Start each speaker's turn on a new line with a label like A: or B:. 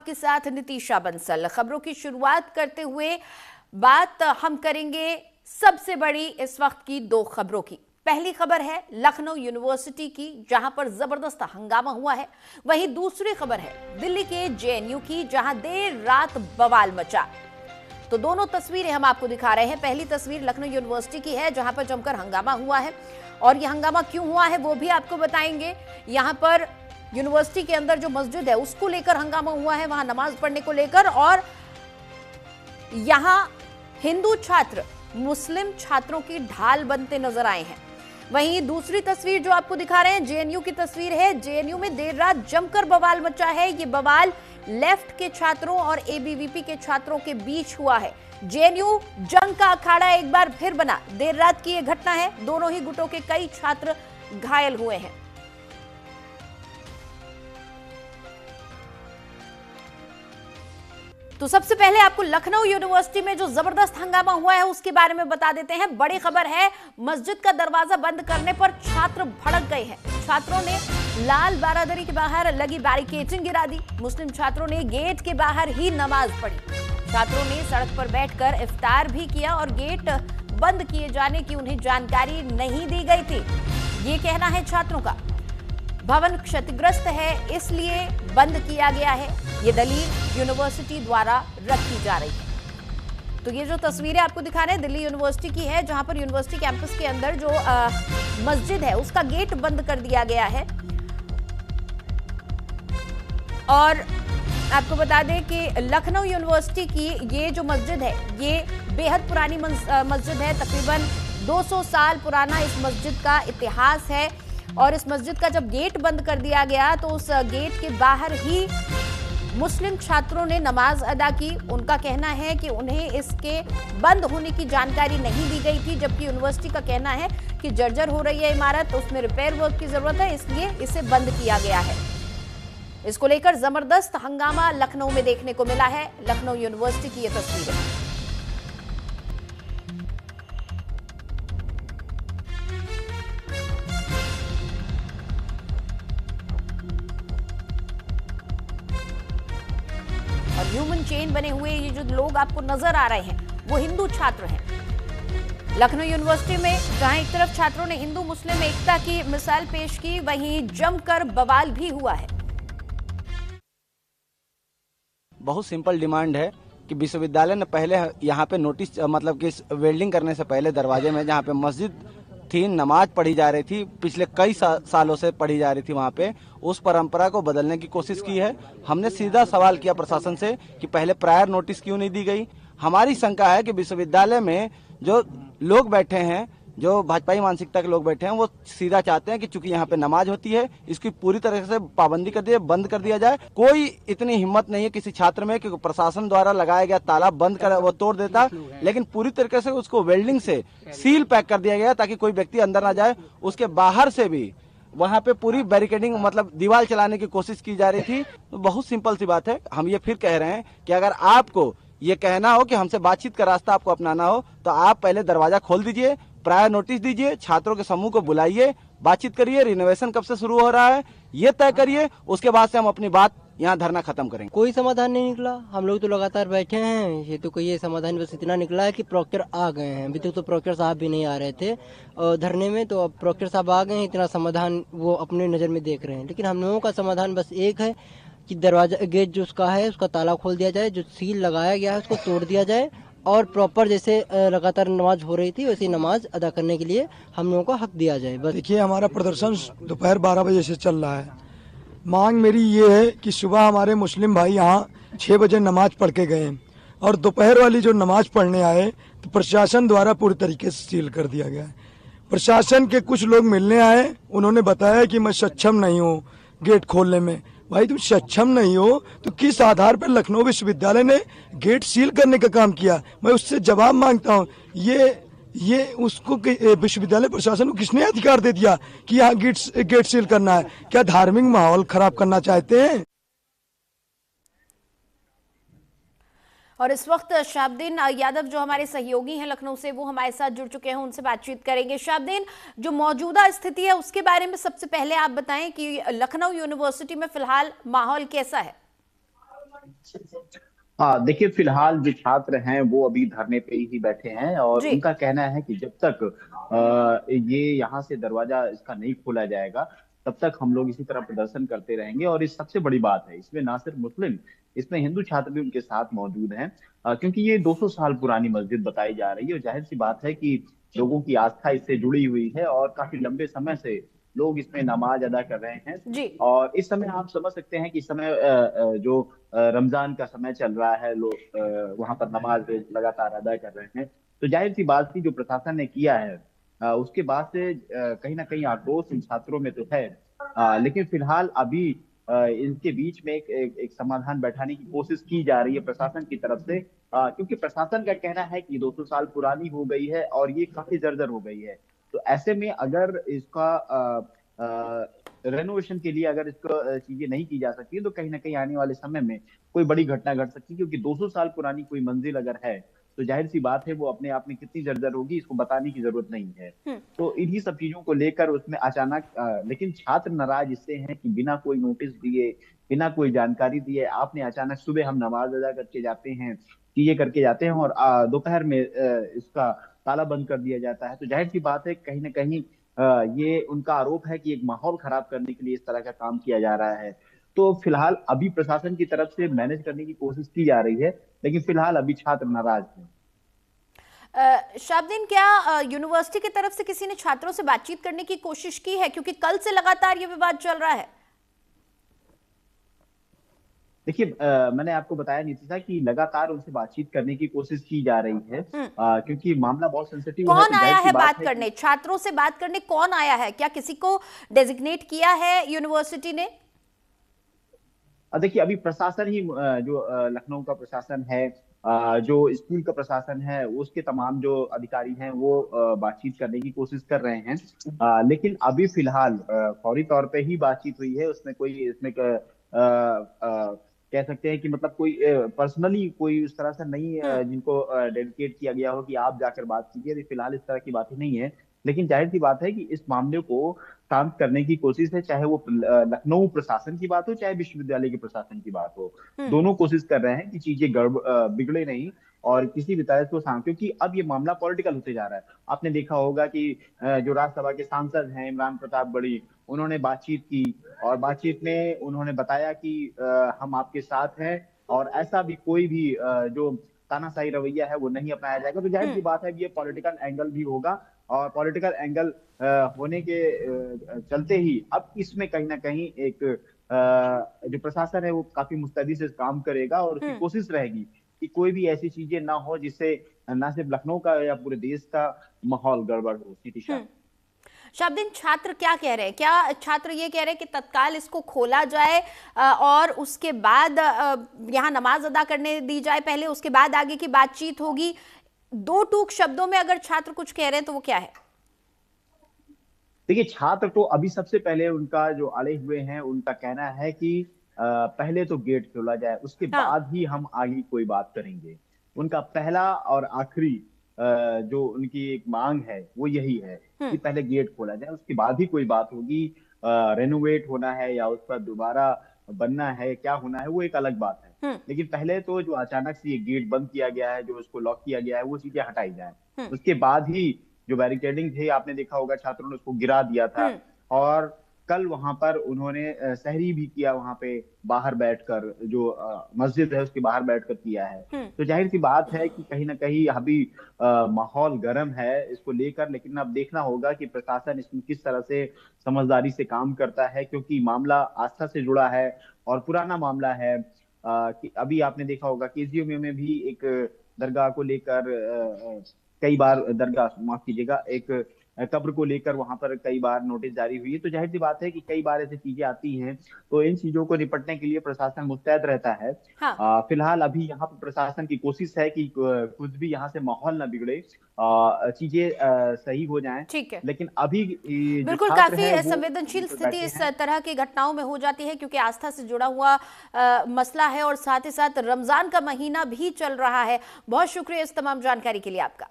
A: के साथ नितिशा बंसल। खबरों की शुरुआत करते हुए बात हम करेंगे सबसे बड़ी इस वक्त की दो खबरों की। पहली खबर है लखनऊ यूनिवर्सिटी की, जहां पर जबरदस्त हंगामा हुआ है। वहीं दूसरी खबर है दिल्ली के जेएनयू की, जहां देर रात बवाल मचा। तो दोनों तस्वीरें हम आपको दिखा रहे हैं। पहली तस्वीर लखनऊ यूनिवर्सिटी की है, जहां पर जमकर हंगामा हुआ है और यह हंगामा क्यों हुआ है वो भी आपको बताएंगे। यहां पर यूनिवर्सिटी के अंदर जो मस्जिद है उसको लेकर हंगामा हुआ है, वहां नमाज पढ़ने को लेकर, और यहां हिंदू छात्र मुस्लिम छात्रों की ढाल बनते नजर आए हैं। वहीं दूसरी तस्वीर जो आपको दिखा रहे हैं जेएनयू की तस्वीर है। जेएनयू में देर रात जमकर बवाल मचा है। ये बवाल लेफ्ट के छात्रों और एबीवीपी के छात्रों के बीच हुआ है। जेएनयू जंग का अखाड़ा एक बार फिर बना। देर रात की यह घटना है, दोनों ही गुटों के कई छात्र घायल हुए हैं। तो सबसे पहले आपको लखनऊ यूनिवर्सिटी में जो जबरदस्त हंगामा हुआ है उसके बारे में बता देते हैं। बड़ी खबर है, मस्जिद का दरवाजा बंद करने पर छात्र भड़क गए हैं। छात्रों ने लाल बारादरी के बाहर लगी बैरिकेडिंग गिरा दी। मुस्लिम छात्रों ने गेट के बाहर ही नमाज पढ़ी। छात्रों ने सड़क पर बैठकर इफ्तार भी किया और गेट बंद किए जाने की उन्हें जानकारी नहीं दी गई थी, ये कहना है छात्रों का। भवन क्षतिग्रस्त है इसलिए बंद किया गया है, ये दलील यूनिवर्सिटी द्वारा रखी जा रही है। तो ये जो तस्वीरें आपको दिखा रहे हैं दिल्ली यूनिवर्सिटी की है, जहां पर यूनिवर्सिटी कैंपस के अंदर जो मस्जिद है उसका गेट बंद कर दिया गया है। और आपको बता दें कि लखनऊ यूनिवर्सिटी की ये जो मस्जिद है ये बेहद पुरानी मस्जिद है। तकरीबन 200 साल पुराना इस मस्जिद का इतिहास है। और इस मस्जिद का जब गेट बंद कर दिया गया तो उस गेट के बाहर ही मुस्लिम छात्रों ने नमाज अदा की। उनका कहना है कि उन्हें इसके बंद होने की जानकारी नहीं दी गई थी, जबकि यूनिवर्सिटी का कहना है कि जर्जर हो रही है इमारत, उसमें रिपेयर वर्क की जरूरत है, इसलिए इसे बंद किया गया है। इसको लेकर जबरदस्त हंगामा लखनऊ में देखने को मिला है। लखनऊ यूनिवर्सिटी की यह तस्वीर है। ह्यूमन चेन बने हुए ये जो लोग आपको नजर आ रहे हैं वो हिंदू छात्र हैं। लखनऊ यूनिवर्सिटी में जहां एक तरफ छात्रों ने हिंदू मुस्लिम एकता की मिसाल पेश की, वहीं जमकर बवाल भी हुआ है।
B: बहुत सिंपल डिमांड है कि विश्वविद्यालय ने पहले यहाँ पे नोटिस मतलब कि वेल्डिंग करने से पहले दरवाजे में जहाँ पे मस्जिद थी, नमाज पढ़ी जा रही थी, पिछले कई सालों से पढ़ी जा रही थी, वहाँ पे उस परंपरा को बदलने की कोशिश की है। हमने सीधा सवाल किया प्रशासन से कि पहले प्रायर नोटिस क्यों नहीं दी गई। हमारी शंका है कि विश्वविद्यालय में जो लोग बैठे हैं, जो भाजपाई मानसिकता के लोग बैठे हैं, वो सीधा चाहते हैं कि चूंकि यहाँ पे नमाज होती है इसकी पूरी तरह से पाबंदी कर दी, बंद कर दिया जाए। कोई इतनी हिम्मत नहीं है किसी छात्र में कि प्रशासन द्वारा लगाया गया ताला बंद कर वो तोड़ देता, लेकिन पूरी तरीके से उसको वेल्डिंग से सील पैक कर दिया गया ताकि कोई व्यक्ति अंदर ना जाए। उसके बाहर से भी वहाँ पे पूरी बैरिकेडिंग मतलब दीवार चलाने की कोशिश की जा रही थी। तो बहुत सिंपल सी बात है, हम ये फिर कह रहे हैं कि अगर आपको ये कहना हो कि हमसे बातचीत का रास्ता आपको अपनाना हो तो आप पहले दरवाजा खोल दीजिए, प्रायर नोटिस दीजिए, छात्रों के समूह को बुलाइए, बातचीत करिए, रिनोवेशन कब से शुरू हो रहा है ये तय करिए, उसके बाद से हम अपनी बात यहाँ धरना खत्म करेंगे।
C: कोई समाधान नहीं निकला। हम लोग तो लगातार बैठे हैं, ये तो कोई समाधान बस इतना निकला है कि प्रोक्टर आ गए हैं। अभी तक तो प्रोक्टर साहब भी नहीं आ रहे थे धरने में, तो अब प्रोक्टर साहब आ गए हैं, इतना समाधान वो अपने नजर में देख रहे हैं। लेकिन हम लोगों का समाधान बस एक है कि दरवाजा गेट जो उसका है उसका ताला खोल दिया जाए, जो सील लगाया गया है उसको तोड़ दिया जाए और प्रॉपर जैसे लगातार नमाज हो रही थी वैसी नमाज अदा करने के लिए हम लोगों को हक दिया जाए। बस
D: देखिए, हमारा प्रदर्शन दोपहर 12 बजे से चल रहा है। मांग मेरी ये है कि सुबह हमारे मुस्लिम भाई यहाँ 6 बजे नमाज पढ़ के गए और दोपहर वाली जो नमाज पढ़ने आए तो प्रशासन द्वारा पूरी तरीके से सील कर दिया गया है। प्रशासन के कुछ लोग मिलने आए, उन्होंने बताया कि मैं सक्षम नहीं हूँ गेट खोलने में। भाई तुम सक्षम नहीं हो तो किस आधार पर लखनऊ विश्वविद्यालय ने गेट सील करने का काम किया? मैं उससे जवाब मांगता हूँ। ये उसको विश्वविद्यालय प्रशासन को किसने अधिकार दे दिया कि यहाँ गेट सील करना है? क्या धार्मिक माहौल खराब करना चाहते हैं?
A: और इस वक्त शाबदीन यादव जो हमारे सहयोगी हैं लखनऊ से, वो हमारे साथ जुड़ चुके हैं, उनसे बातचीत करेंगे। शाबदीन, जो मौजूदा स्थिति है उसके बारे में सबसे पहले आप बताएं कि लखनऊ यूनिवर्सिटी में फिलहाल माहौल कैसा है?
E: हाँ, देखिए फिलहाल जो छात्र हैं वो अभी धरने पे ही बैठे हैं और
A: जी।
E: उनका कहना है कि जब तक ये यहाँ से दरवाजा इसका नहीं खोला जाएगा तब तक हम लोग इसी तरह प्रदर्शन करते रहेंगे। और इस सबसे बड़ी बात है, इसमें ना सिर्फ मुस्लिम, इसमें हिंदू छात्र भी उनके साथ मौजूद हैं, क्योंकि ये 200 साल पुरानी मस्जिद बताई जा रही है और जाहिर सी बात है कि लोगों की आस्था इससे जुड़ी हुई है और काफी लंबे समय से लोग इसमें नमाज अदा कर रहे हैं।
A: जी।
E: और इस समय आप समझ सकते हैं कि इस समय जो रमजान का समय चल रहा है, लोग वहां पर नमाज लगातार अदा कर रहे हैं। तो जाहिर सी बात थी जो प्रशासन ने किया है उसके बाद से कहीं ना कहीं आक्रोश इन छात्रों में तो है। लेकिन फिलहाल अभी इनके बीच में एक समाधान बैठाने की कोशिश की जा रही है प्रशासन की तरफ से, क्योंकि प्रशासन का कहना है कि 200 साल पुरानी हो गई है और ये काफी जर्जर हो गई है। तो ऐसे में अगर इसका रेनोवेशन के लिए अगर इसको चीजें नहीं की जा सकती तो कहीं ना कहीं आने वाले समय में कोई बड़ी घटना घट सकती है, क्योंकि 200 साल पुरानी कोई मंजिल अगर है तो जाहिर सी बात है वो अपने आप में कितनी जर्जर होगी इसको बताने की जरूरत नहीं है। तो इन्हीं सब चीजों को लेकर उसमें अचानक लेकिन छात्र नाराज इससे हैं कि बिना कोई नोटिस दिए, बिना कोई जानकारी दिए आपने अचानक सुबह हम नमाज अदा करके जाते हैं, चीजें करके जाते हैं और दोपहर में इसका ताला बंद कर दिया जाता है। तो जाहिर सी बात है कहीं ना कहीं ये उनका आरोप है कि एक माहौल खराब करने के लिए इस तरह का काम किया जा रहा है। तो फिलहाल अभी प्रशासन की तरफ से मैनेज करने की कोशिश की जा रही है, लेकिन फिलहाल अभी छात्र नाराज हैं।
A: शाबदीन, क्या यूनिवर्सिटी की तरफ से किसी ने छात्रों से बातचीत करने की कोशिश की है, क्योंकि कल से लगातार ये विवाद चल रहा है?
E: देखिए मैंने आपको बताया नीतिशा कि लगातार उनसे बातचीत करने की कोशिश की जा रही है, क्योंकि मामला बहुत सेंसिटिव है।
A: कौन
E: तो
A: आया
E: जाहिर सी
A: है
E: बात
A: बात
E: है
A: करने, छात्रों से बात करने कौन आया है? क्या किसी को डेजिग्नेट किया है यूनिवर्सिटी ने?
E: देखिए अभी प्रशासन ही जो लखनऊ का प्रशासन है, जो स्कूल का प्रशासन है, उसके तमाम जो अधिकारी हैं वो बातचीत करने की कोशिश कर रहे हैं। लेकिन अभी फिलहाल फौरी तौर पे ही बातचीत हुई है, उसमें कोई इसमें कह सकते हैं कि मतलब कोई पर्सनली कोई उस तरह से नहीं जिनको डेडिकेट किया गया हो कि आप जाकर बात कीजिए। अभी फिलहाल इस तरह की बातें नहीं है, लेकिन जाहिर सी बात है कि इस मामले को शांत करने की कोशिश है, चाहे वो लखनऊ प्रशासन की बात हो चाहे विश्वविद्यालय के प्रशासन की बात हो। दोनों कोशिश कर रहे हैं कि चीजें बिगड़े नहीं और किसी भी तरह से वो शांत, क्योंकि अब ये मामला पॉलिटिकल होते जा रहा है। आपने देखा होगा कि जो राज्यसभा के सांसद हैं इमरान प्रताप बड़ी, उन्होंने बातचीत की और बातचीत में उन्होंने बताया कि हम आपके साथ हैं और ऐसा भी कोई भी जो तानाशाही रवैया है वो नहीं अपनाया जाएगा। तो जाहिर सी बात है ये पॉलिटिकल एंगल भी होगा और पॉलिटिकल एंगल होने के चलते ही अब इसमें कहीं ना कहीं एक जो प्रशासन है वो काफी मुस्तैदी से काम करेगा और उसकी कोशिश रहेगी कि कोई भी ऐसी चीजें ना हो जिससे ना सिर्फ लखनऊ का या पूरे देश का माहौल गड़बड़ हो। नीतिशा,
A: शाबदीन, छात्र क्या कह रहे हैं? क्या छात्र ये कह रहे हैं कि तत्काल इसको खोला जाए और उसके बाद यहाँ नमाज अदा करने दी जाए पहले, उसके बाद आगे की बातचीत होगी? दो टूक शब्दों में अगर छात्र कुछ कह रहे हैं तो वो क्या है?
E: देखिए छात्र तो अभी सबसे पहले उनका जो अड़े हुए हैं उनका कहना है कि पहले तो गेट खोला जाए, उसके बाद ही हम आगे कोई बात करेंगे। उनका पहला और आखिरी जो उनकी एक मांग है वो यही है कि पहले गेट खोला जाए, उसके बाद ही कोई बात होगी। रेनोवेट होना है या उस पर दोबारा बनना है, क्या होना है वो एक अलग बात है, लेकिन पहले तो जो अचानक से ये गेट बंद किया गया है, जो उसको लॉक किया गया है, वो चीजें हटाई जाए। उसके बाद ही जो बैरिकेडिंग थे, आपने देखा होगा छात्रों ने उसको गिरा दिया था और कल वहां पर उन्होंने सहरी भी किया, वहां पे बाहर बैठकर, जो मस्जिद है उसके बाहर बैठकर किया है। तो जाहिर सी बात है कि कहीं ना कहीं अभी माहौल गर्म है इसको लेकर, लेकिन अब देखना होगा कि प्रशासन इसमें किस तरह से समझदारी से काम करता है, क्योंकि मामला आस्था से जुड़ा है और पुराना मामला है। कि अभी आपने देखा होगा केजीएमयू में भी एक दरगाह को लेकर कई बार दरगाह माफ कीजिएगा एक कब्र को लेकर वहां पर कई बार नोटिस जारी हुई है। तो जाहिर सी बात है कि कई बार ऐसी चीजें आती हैं, तो इन चीजों को निपटने के लिए प्रशासन मुस्तैद रहता है। हाँ। फिलहाल अभी यहाँ पर प्रशासन की कोशिश है कि कुछ भी यहाँ से माहौल ना बिगड़े, चीजें सही हो जाएं।
A: ठीक है,
E: लेकिन अभी
A: बिल्कुल काफी संवेदनशील स्थिति इस तरह की घटनाओं में हो जाती है, क्योंकि आस्था से जुड़ा हुआ मसला है और साथ ही साथ रमजान का महीना भी चल रहा है। बहुत शुक्रिया इस तमाम जानकारी के लिए आपका।